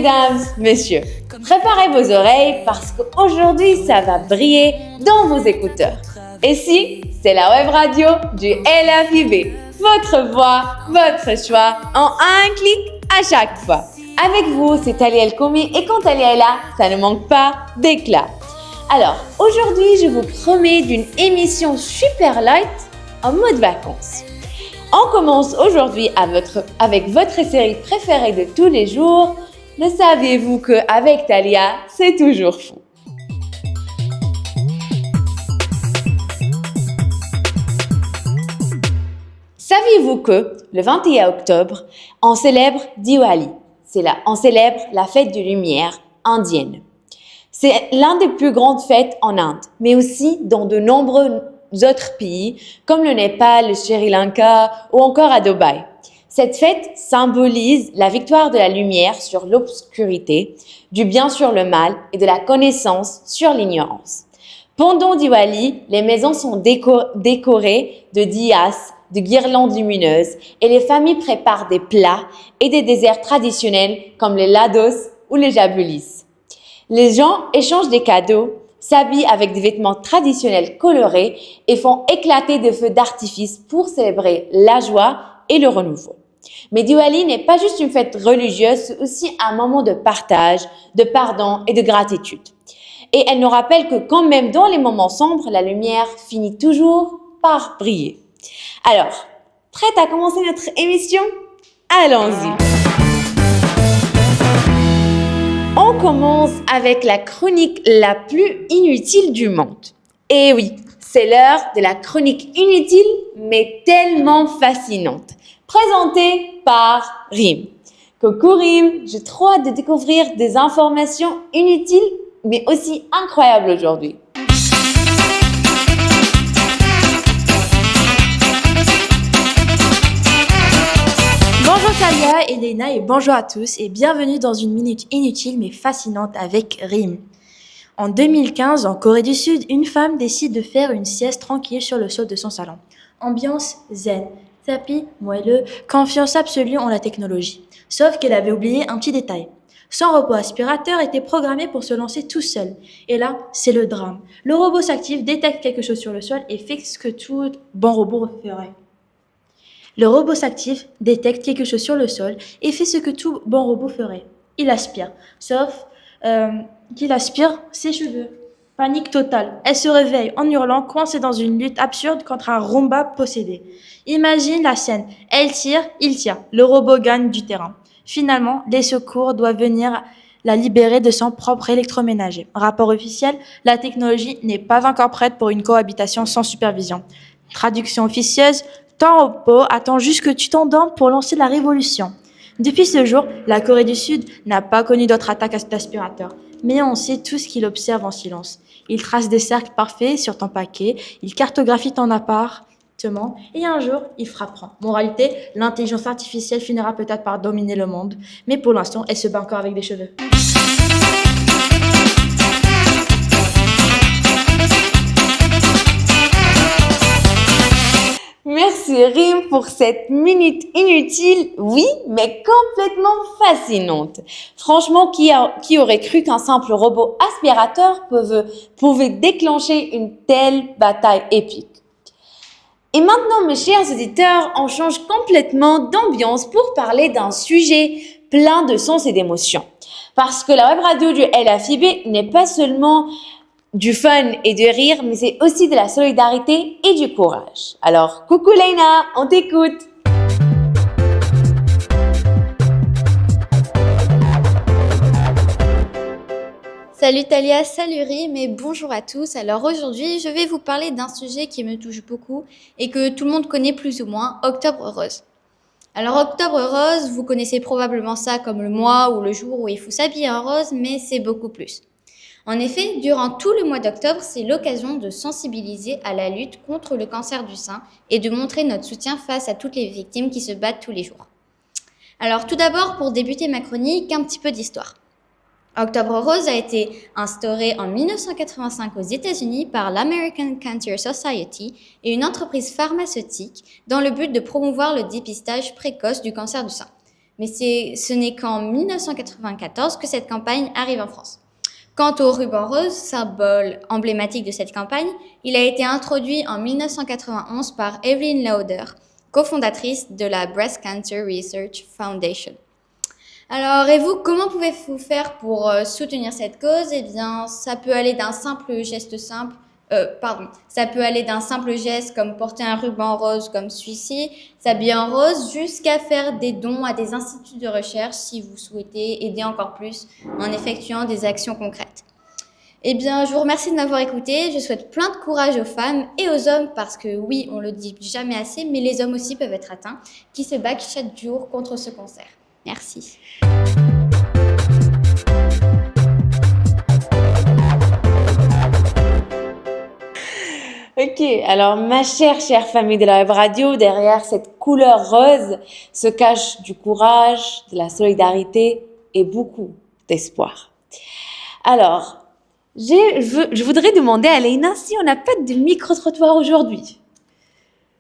Mesdames, messieurs, préparez vos oreilles parce qu'aujourd'hui, ça va briller dans vos écouteurs. Et si, c'est la web radio du LFIB. Votre voix, votre choix, en un clic à chaque fois. Avec vous, c'est Talia El Koumi et quand Talia est là, ça ne manque pas d'éclat. Alors, aujourd'hui, je vous promets d'une émission super light en mode vacances. On commence aujourd'hui avec votre série préférée de tous les jours. Ne saviez-vous qu'avec Talia, c'est toujours fou? Saviez-vous que le 21 octobre, on célèbre Diwali? On célèbre la fête de lumière indienne. C'est l'une des plus grandes fêtes en Inde, mais aussi dans de nombreux autres pays comme le Népal, le Sri Lanka ou encore à Dubaï. Cette fête symbolise la victoire de la lumière sur l'obscurité, du bien sur le mal et de la connaissance sur l'ignorance. Pendant Diwali, les maisons sont décorées de diyas, de guirlandes lumineuses et les familles préparent des plats et des desserts traditionnels comme les lados ou les jabulis. Les gens échangent des cadeaux, s'habillent avec des vêtements traditionnels colorés et font éclater des feux d'artifice pour célébrer la joie et le renouveau. Mais Diwali n'est pas juste une fête religieuse, c'est aussi un moment de partage, de pardon et de gratitude. Et elle nous rappelle que quand même dans les moments sombres, la lumière finit toujours par briller. Alors, prête à commencer notre émission? Allons-y! On commence avec la chronique la plus inutile du monde. Et oui, c'est l'heure de la chronique inutile, mais tellement fascinante. Présentée par Rim. Coucou Rim, j'ai trop hâte de découvrir des informations inutiles, mais aussi incroyables aujourd'hui. Bonjour Talia, Elena et bonjour à tous et bienvenue dans une minute inutile mais fascinante avec Rim. En 2015, en Corée du Sud, une femme décide de faire une sieste tranquille sur le sol de son salon. Ambiance zen, tapis moelleux, confiance absolue en la technologie. Sauf qu'elle avait oublié un petit détail. Son robot aspirateur était programmé pour se lancer tout seul. Et là, c'est le drame. Le robot s'active, détecte quelque chose sur le sol et fait ce que tout bon robot ferait. Le robot s'active, détecte quelque chose sur le sol et fait ce que tout bon robot ferait. Il aspire, sauf qu'il aspire ses cheveux. Panique totale. Elle se réveille en hurlant, coincée dans une lutte absurde contre un Roomba possédé. Imagine la scène. Elle tire, il tire. Le robot gagne du terrain. Finalement, les secours doivent venir la libérer de son propre électroménager. Rapport officiel, la technologie n'est pas encore prête pour une cohabitation sans supervision. Traduction officieuse, ton robot attend juste que tu t'endormes pour lancer la révolution. Depuis ce jour, la Corée du Sud n'a pas connu d'autres attaques d'aspirateurs. Mais on sait tous qu'il observe en silence. Il trace des cercles parfaits sur ton paquet, il cartographie ton appartement et un jour, il frappera. Moralité, l'intelligence artificielle finira peut-être par dominer le monde, mais pour l'instant, elle se bat encore avec des cheveux. Merci Rim pour cette minute inutile, oui, mais complètement fascinante. Franchement, qui aurait cru qu'un simple robot aspirateur pouvait déclencher une telle bataille épique? Et maintenant, mes chers auditeurs, on change complètement d'ambiance pour parler d'un sujet plein de sens et d'émotions. Parce que la web radio du LFIB n'est pas seulement du fun et du rire, mais c'est aussi de la solidarité et du courage. Alors, coucou Leïna, on t'écoute! Salut Talia, salut Rim et bonjour à tous. Alors aujourd'hui, je vais vous parler d'un sujet qui me touche beaucoup et que tout le monde connaît plus ou moins, Octobre Rose. Alors Octobre Rose, vous connaissez probablement ça comme le mois ou le jour où il faut s'habiller en rose, mais c'est beaucoup plus. En effet, durant tout le mois d'octobre, c'est l'occasion de sensibiliser à la lutte contre le cancer du sein et de montrer notre soutien face à toutes les victimes qui se battent tous les jours. Alors tout d'abord, pour débuter ma chronique, un petit peu d'histoire. Octobre Rose a été instauré en 1985 aux États-Unis par l'American Cancer Society et une entreprise pharmaceutique dans le but de promouvoir le dépistage précoce du cancer du sein. mais ce n'est qu'en 1994 que cette campagne arrive en France. Quant au ruban rose, symbole emblématique de cette campagne, il a été introduit en 1991 par Evelyn Lauder, cofondatrice de la Breast Cancer Research Foundation. Alors, et vous, comment pouvez-vous faire pour soutenir cette cause? Eh bien, ça peut aller d'un simple geste comme porter un ruban rose comme celui-ci, s'habiller en rose, jusqu'à faire des dons à des instituts de recherche si vous souhaitez aider encore plus en effectuant des actions concrètes. Eh bien, je vous remercie de m'avoir écouté. Je souhaite plein de courage aux femmes et aux hommes parce que oui, on le dit jamais assez, mais les hommes aussi peuvent être atteints, qui se battent chaque jour contre ce cancer. Merci. Ok, alors ma chère famille de la web radio, derrière cette couleur rose se cache du courage, de la solidarité et beaucoup d'espoir. Alors, je voudrais demander à Leïna si on n'a pas de micro-trottoir aujourd'hui.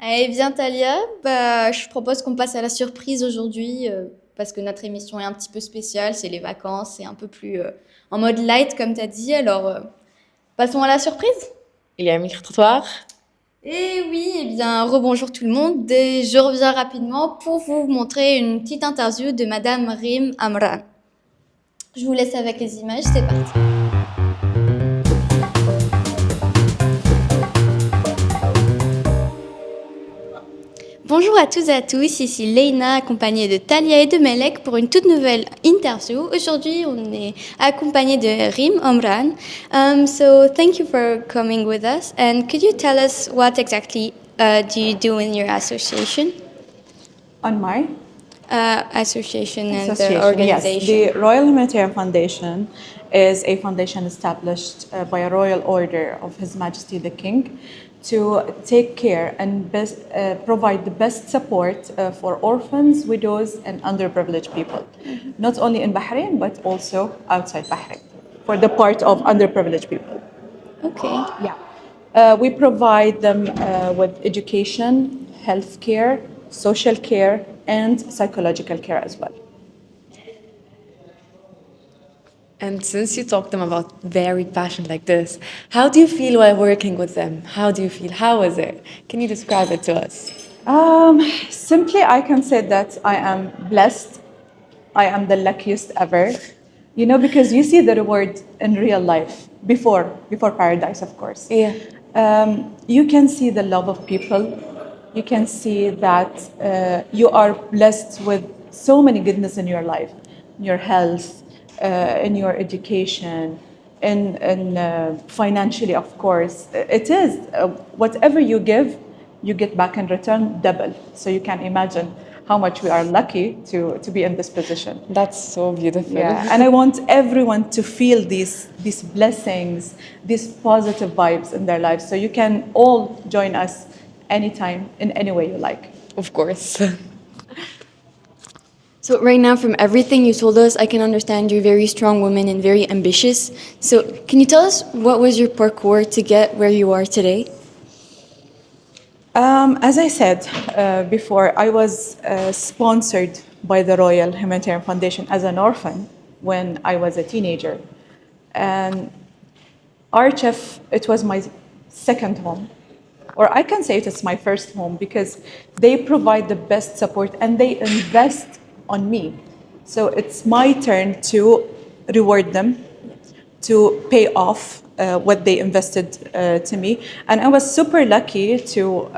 Eh bien, Talia, je propose qu'on passe à la surprise aujourd'hui parce que notre émission est un petit peu spéciale, c'est les vacances, c'est un peu plus en mode light comme tu as dit, alors passons à la surprise. Il y a un micro-trottoir. Et oui, eh bien, rebonjour tout le monde. Et je reviens rapidement pour vous montrer une petite interview de Madame Rim Amran. Je vous laisse avec les images, c'est parti. Bonjour à tous et à tous, ici Leïna accompagnée de Talia et de Melek pour une toute nouvelle interview. Aujourd'hui, on est accompagné de Rim Omran. So thank you for coming with us. And could you tell us what exactly do you do in your association? On my Association and association, the organization. yes. The Royal Humanitarian Foundation is a foundation established by a royal order of His Majesty the King to take care and provide the best support for orphans, widows, and underprivileged people, not only in Bahrain but also outside Bahrain, for the part of underprivileged people. Okay. Yeah. We provide them with education, health care, social care, and psychological care as well. And since you talked to them about varied passion like this, how do you feel while working with them? How do you feel? How is it? Can you describe it to us? Simply, I can say that I am blessed. I am the luckiest ever. You know, because you see the reward in real life before paradise, of course. Yeah. You can see the love of people. You can see that you are blessed with so many goodness in your life, in your health, in your education, in financially, of course. It is whatever you give, you get back in return double. So you can imagine how much we are lucky to be in this position. That's so beautiful. Yeah, and I want everyone to feel these blessings, these positive vibes in their lives. So you can all join us anytime, in any way you like. Of course. So right now, from everything you told us, I can understand you're a very strong woman and very ambitious. So can you tell us what was your parcours to get where you are today? As I said before, I was sponsored by the Royal Humanitarian Foundation as an orphan when I was a teenager. And RHF, it was my second home. Or I can say it's my first home because they provide the best support and they invest on me. So it's my turn to reward them, to pay off what they invested to me. And I was super lucky to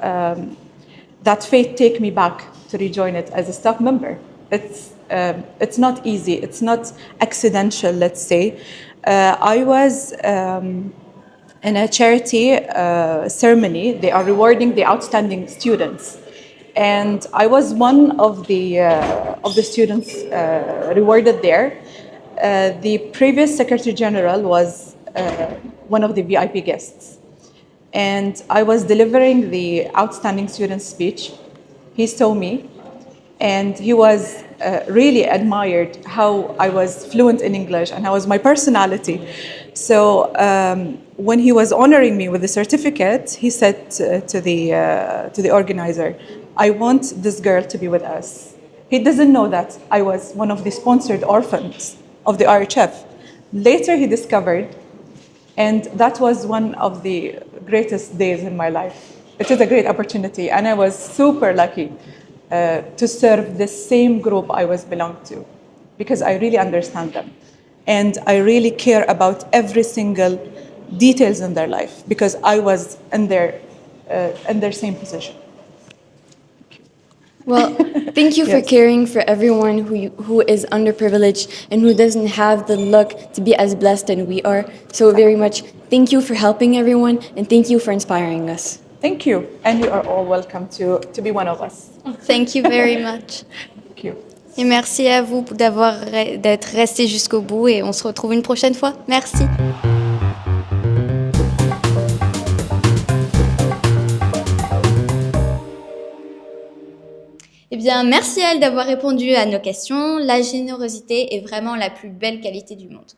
that fate take me back to rejoin it as a staff member. It's not easy. It's not accidental, let's say. I was in a charity ceremony. They are rewarding the outstanding students. And I was one of the students rewarded there. The previous Secretary General was one of the VIP guests. And I was delivering the outstanding student speech. He saw me, and he was really admired how I was fluent in English and how was my personality. So when he was honoring me with the certificate, he said to the organizer, I want this girl to be with us. He doesn't know that I was one of the sponsored orphans of the RHF. Later, he discovered, and that was one of the greatest days in my life. It was a great opportunity, and I was super lucky to serve the same group I was belonged to, because I really understand them. And I really care about every single details in their life, because I was in their same position. Well, thank you for Yes. caring for everyone who is underprivileged and who doesn't have the luck to be as blessed as we are. So very much thank you for helping everyone, and thank you for inspiring us. Thank you, and you are all welcome to be one of us. Thank you very much. Thank you. Et merci à vous d'être resté jusqu'au bout et on se retrouve une prochaine fois. Merci. Eh bien, merci à elle d'avoir répondu à nos questions. La générosité est vraiment la plus belle qualité du monde.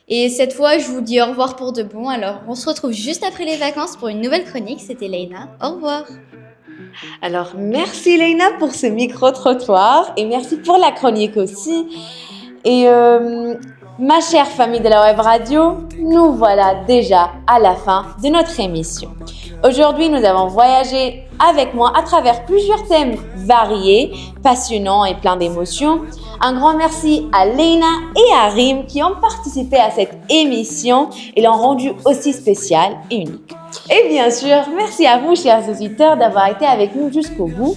Et cette fois, je vous dis au revoir pour de bon. Alors, on se retrouve juste après les vacances pour une nouvelle chronique. C'était Leïna. Au revoir. Alors, merci Leïna pour ce micro-trottoir et merci pour la chronique aussi. Et ma chère famille de la Web Radio, nous voilà déjà à la fin de notre émission. Aujourd'hui, nous avons voyagé avec moi à travers plusieurs thèmes variés, passionnants et pleins d'émotions. Un grand merci à Leïna et à Rim qui ont participé à cette émission et l'ont rendue aussi spéciale et unique. Et bien sûr, merci à vous, chers auditeurs, d'avoir été avec nous jusqu'au bout.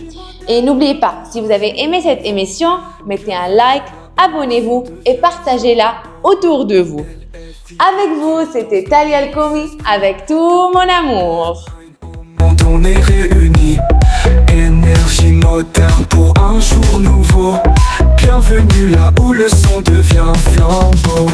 Et n'oubliez pas, si vous avez aimé cette émission, mettez un like, abonnez-vous et partagez-la autour de vous. Avec vous, c'était Talia Alkomi avec tout mon amour. Quand on est réunis, énergie moderne pour un jour nouveau. Bienvenue là où le son devient flambeau.